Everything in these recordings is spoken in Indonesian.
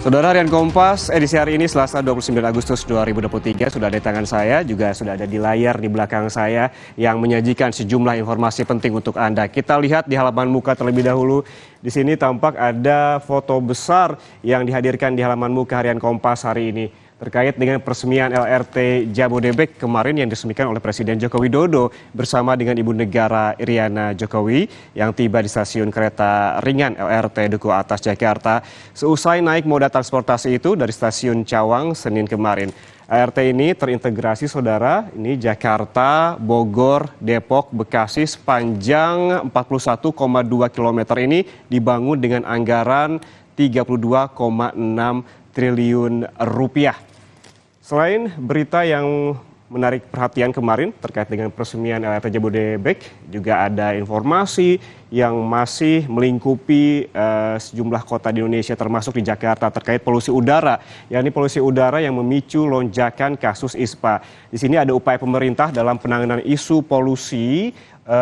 Saudara Harian Kompas, edisi hari ini Selasa 29 Agustus 2023 sudah ada di tangan saya, juga sudah ada di layar di belakang saya yang menyajikan sejumlah informasi penting untuk Anda. Kita lihat di halaman muka terlebih dahulu. Di sini tampak ada foto besar yang dihadirkan di halaman muka Harian Kompas hari ini terkait dengan peresmian LRT Jabodebek kemarin yang diresmikan oleh Presiden Joko Widodo bersama dengan Ibu Negara Iriana Jokowi yang tiba di stasiun kereta ringan LRT Duku Atas Jakarta seusai naik moda transportasi itu dari stasiun Cawang Senin kemarin. LRT ini terintegrasi saudara, ini Jakarta, Bogor, Depok, Bekasi sepanjang 41,2 km ini dibangun dengan anggaran 32,6 triliun rupiah. Selain berita yang menarik perhatian kemarin terkait dengan peresmian LRT Jabodebek, juga ada informasi yang masih melingkupi sejumlah kota di Indonesia termasuk di Jakarta terkait polusi udara, yakni polusi udara yang memicu lonjakan kasus ISPA. Di sini ada upaya pemerintah dalam penanganan isu polusi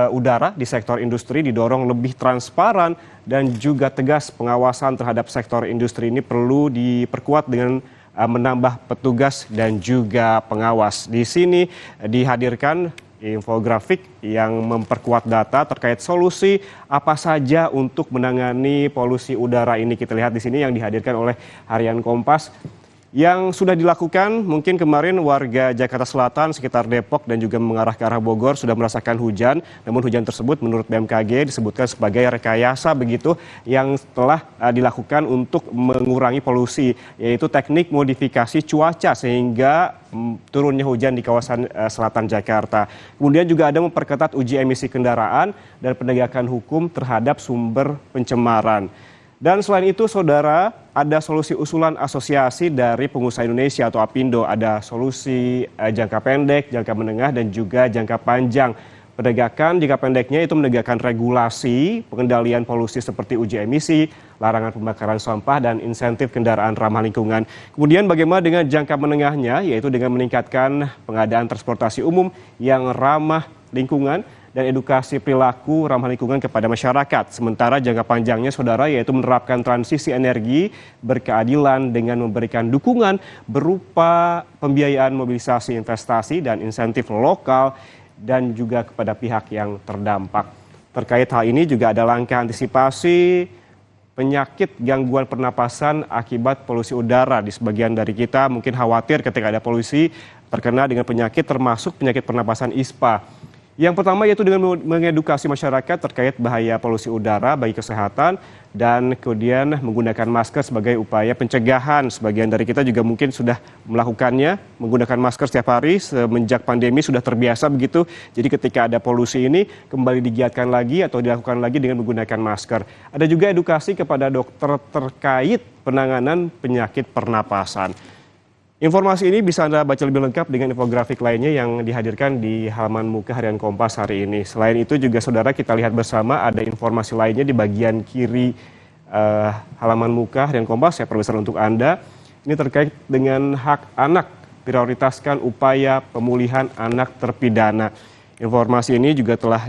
udara di sektor industri didorong lebih transparan dan juga tegas. Pengawasan terhadap sektor industri ini perlu diperkuat dengan menambah petugas dan juga pengawas. Di sini dihadirkan infografik yang memperkuat data terkait solusi apa saja untuk menangani polusi udara ini. Kita lihat di sini yang dihadirkan oleh Harian Kompas. Yang sudah dilakukan, mungkin kemarin warga Jakarta Selatan sekitar Depok dan juga mengarah ke arah Bogor sudah merasakan hujan. Namun hujan tersebut menurut BMKG disebutkan sebagai rekayasa begitu yang telah dilakukan untuk mengurangi polusi, yaitu teknik modifikasi cuaca sehingga turunnya hujan di kawasan selatan Jakarta. Kemudian juga ada memperketat uji emisi kendaraan dan penegakan hukum terhadap sumber pencemaran. Dan selain itu, saudara, ada solusi usulan asosiasi dari pengusaha Indonesia atau APindo. Ada solusi jangka pendek, jangka menengah, dan juga jangka panjang. Penegakan jangka pendeknya itu menegakkan regulasi, pengendalian polusi seperti uji emisi, larangan pembakaran sampah, dan insentif kendaraan ramah lingkungan. Kemudian bagaimana dengan jangka menengahnya, yaitu dengan meningkatkan pengadaan transportasi umum yang ramah lingkungan, dan edukasi perilaku ramah lingkungan kepada masyarakat. Sementara jangka panjangnya saudara yaitu menerapkan transisi energi berkeadilan dengan memberikan dukungan berupa pembiayaan mobilisasi investasi dan insentif lokal dan juga kepada pihak yang terdampak. Terkait hal ini juga ada langkah antisipasi penyakit gangguan pernapasan akibat polusi udara. Di sebagian dari kita mungkin khawatir ketika ada polusi terkena dengan penyakit termasuk penyakit pernapasan ISPA. Yang pertama yaitu dengan mengedukasi masyarakat terkait bahaya polusi udara bagi kesehatan dan kemudian menggunakan masker sebagai upaya pencegahan. Sebagian dari kita juga mungkin sudah melakukannya, menggunakan masker setiap hari semenjak pandemi sudah terbiasa begitu. Jadi ketika ada polusi ini kembali digiatkan lagi atau dilakukan lagi dengan menggunakan masker. Ada juga edukasi kepada dokter terkait penanganan penyakit pernapasan. Informasi ini bisa Anda baca lebih lengkap dengan infografik lainnya yang dihadirkan di halaman muka Harian Kompas hari ini. Selain itu juga saudara kita lihat bersama ada informasi lainnya di bagian kiri halaman muka Harian Kompas. Saya perbesar untuk Anda. Ini terkait dengan hak anak, prioritaskan upaya pemulihan anak terpidana. Informasi ini juga telah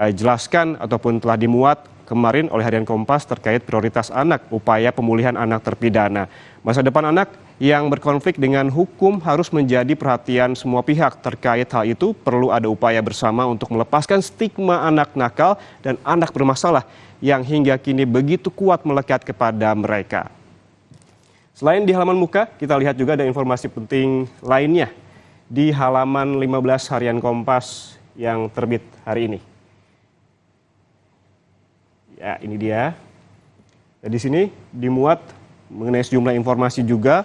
dijelaskan ataupun telah dimuat kemarin oleh Harian Kompas terkait prioritas anak, upaya pemulihan anak terpidana. Masa depan anak yang berkonflik dengan hukum harus menjadi perhatian semua pihak. Terkait hal itu perlu ada upaya bersama untuk melepaskan stigma anak nakal dan anak bermasalah yang hingga kini begitu kuat melekat kepada mereka. Selain di halaman muka, kita lihat juga ada informasi penting lainnya di halaman 15 Harian Kompas yang terbit hari ini. Ya, ini dia. Dan di sini dimuat mengenai sejumlah informasi juga,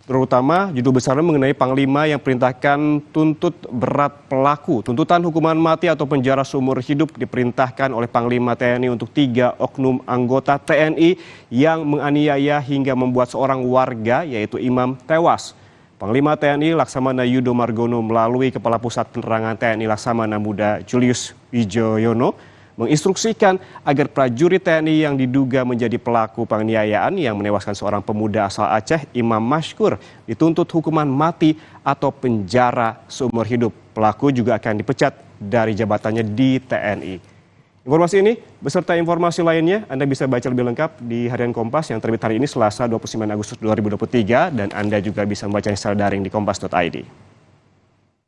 terutama judul besarnya mengenai Panglima yang perintahkan tuntut berat pelaku. Tuntutan hukuman mati atau penjara seumur hidup diperintahkan oleh Panglima TNI untuk 3 oknum anggota TNI yang menganiaya hingga membuat seorang warga yaitu imam tewas. Panglima TNI Laksamana Yudo Margono melalui Kepala Pusat Penerangan TNI Laksamana Muda Julius Wijoyono menginstruksikan agar prajurit TNI yang diduga menjadi pelaku penganiayaan yang menewaskan seorang pemuda asal Aceh, Imam Mashkur, dituntut hukuman mati atau penjara seumur hidup. Pelaku juga akan dipecat dari jabatannya di TNI. Informasi ini beserta informasi lainnya Anda bisa baca lebih lengkap di Harian Kompas yang terbit hari ini Selasa 29 Agustus 2023 dan Anda juga bisa membacanya secara daring di kompas.id.